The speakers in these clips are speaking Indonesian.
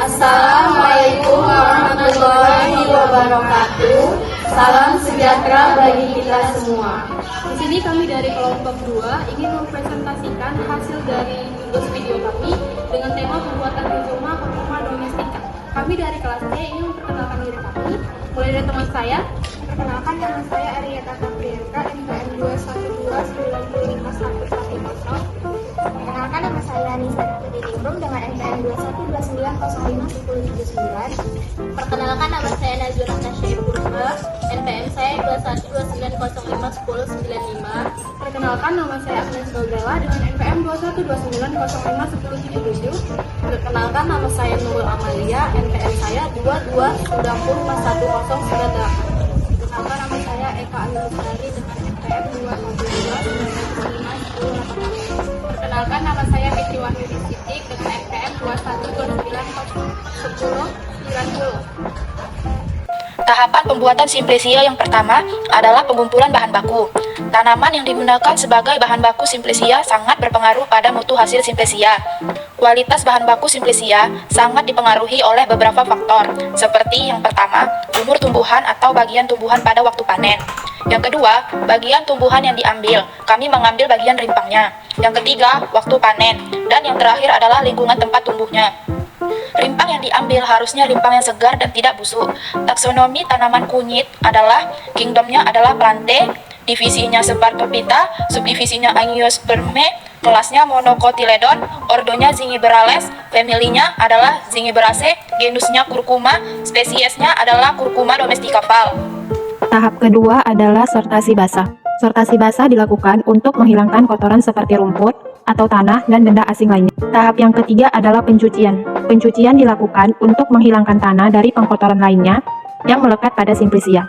Assalamualaikum warahmatullahi wabarakatuh. Salam sejahtera bagi kita semua. Di sini kami dari kelompok 2 ingin mempresentasikan hasil dari tugas video kami dengan tema pembuatan rumah domestika. Kami dari kelas C ingin memperkenalkan diri kami. Mulai dari teman saya. Perkenalkan, nama saya Arieta Kaprianka, NPM 212951110. Perkenalkan, nama saya Anissa Ningrum dengan NPM 212905079. Perkenalkan, nama saya Nazura Tasya Purba, NPM saya 21290501095. Perkenalkan, nama saya Agnes Dogela dengan NPM 21290501077. Perkenalkan, nama saya Nurul Amalia, NPM saya 229011098. Perkenalkan, nama saya Eka Anilustari dengan NPM 212951088. Perkenalkan, nama saya Fitri Wahyudi Sidik dengan NPM 212901090. Tahapan pembuatan simplisia yang pertama adalah pengumpulan bahan baku. Tanaman yang digunakan sebagai bahan baku simplisia sangat berpengaruh pada mutu hasil simplisia. Kualitas bahan baku simplisia sangat dipengaruhi oleh beberapa faktor, seperti yang pertama, umur tumbuhan atau bagian tumbuhan pada waktu panen. Yang kedua, bagian tumbuhan yang diambil. Kami mengambil bagian rimpangnya. Yang ketiga, waktu panen. Dan yang terakhir adalah lingkungan tempat tumbuhnya. Rimpang yang diambil harusnya rimpang yang segar dan tidak busuk. Taksonomi tanaman kunyit adalah kingdomnya adalah Plantae, divisinya Spartophyta, subdivisinya Angiospermae, kelasnya Monocotyledon, ordonya Zingiberales, familinya adalah Zingiberaceae, genusnya Curcuma, spesiesnya adalah Curcuma domestica Val. Tahap kedua adalah sortasi basah. Sortasi basah dilakukan untuk menghilangkan kotoran seperti rumput atau tanah dan benda asing lainnya. Tahap yang ketiga adalah pencucian. Pencucian dilakukan untuk menghilangkan tanah dari pengkotoran lainnya yang melekat pada simplisia.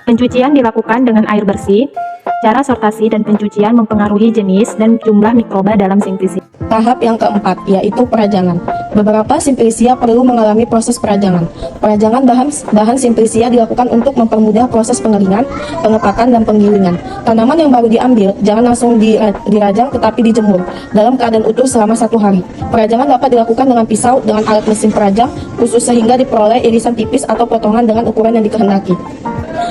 Pencucian dilakukan dengan air bersih. Cara sortasi dan pencucian mempengaruhi jenis dan jumlah mikroba dalam simplisia. Tahap yang keempat, yaitu perajangan. Beberapa simplisia perlu mengalami proses perajangan. Perajangan bahan simplisia dilakukan untuk mempermudah proses pengeringan, pengepakan, dan penggilingan. Tanaman yang baru diambil jangan langsung dirajang tetapi dijemur dalam keadaan utuh selama 1 hari. Perajangan dapat dilakukan dengan pisau dengan alat mesin perajang khusus sehingga diperoleh irisan tipis atau potongan dengan ukuran yang dikehendaki.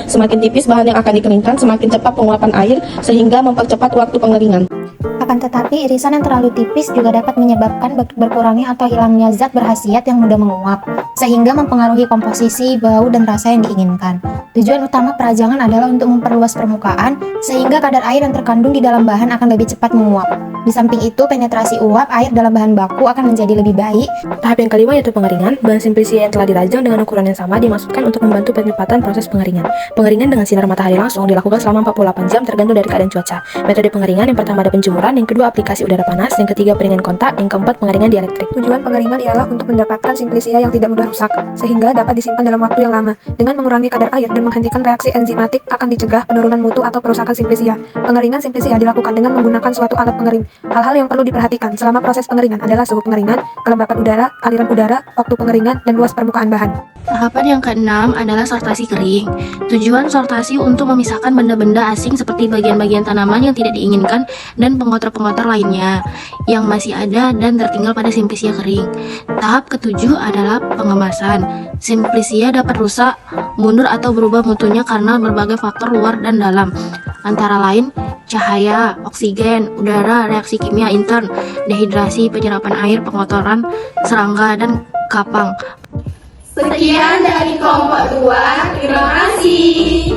Semakin tipis bahan yang akan dikeringkan, semakin cepat penguapan air sehingga mempercepat waktu pengeringan. Akan tetapi, irisan yang terlalu tipis juga dapat menyebabkan berkurangnya atau hilangnya zat berkhasiat yang mudah menguap, sehingga mempengaruhi komposisi, bau, dan rasa yang diinginkan. Tujuan utama perajangan adalah untuk memperluas permukaan, sehingga kadar air yang terkandung di dalam bahan akan lebih cepat menguap. Di samping itu, penetrasi uap air dalam bahan baku akan menjadi lebih baik. Tahap yang kelima yaitu pengeringan. Bahan simplisia yang telah dirajang dengan ukuran yang sama dimaksudkan untuk membantu percepatan proses pengeringan. Pengeringan dengan sinar matahari langsung dilakukan selama 48 jam tergantung dari keadaan cuaca. Metode pengeringan yang pertama ada penjemuran, yang kedua aplikasi udara panas, yang ketiga pengeringan kontak, yang keempat pengeringan dielektrik. Tujuan pengeringan ialah untuk mendapatkan simplisia yang tidak mudah rusak, sehingga dapat disimpan dalam waktu yang lama. Dengan mengurangi kadar air dan menghentikan reaksi enzimatik akan dicegah penurunan mutu atau perusakan simplisia. Pengeringan simplisia dilakukan dengan menggunakan suatu alat pengering. Hal-hal yang perlu diperhatikan selama proses pengeringan adalah suhu pengeringan, kelembapan udara, aliran udara, waktu pengeringan, dan luas permukaan bahan. Tahapan yang keenam adalah sortasi kering. Tujuan sortasi untuk memisahkan benda-benda asing seperti bagian-bagian tanaman yang tidak diinginkan dan pengotor-pengotor lainnya yang masih ada dan tertinggal pada simplisia kering. Tahap ketujuh adalah pengemasan. Simplisia dapat rusak, mundur atau berubah mutunya karena berbagai faktor luar dan dalam, antara lain cahaya, oksigen, udara, reaksi kimia intern, dehidrasi, penyerapan air, pengotoran, serangga, dan kapang. Sekian dari kelompok 2, terima kasih.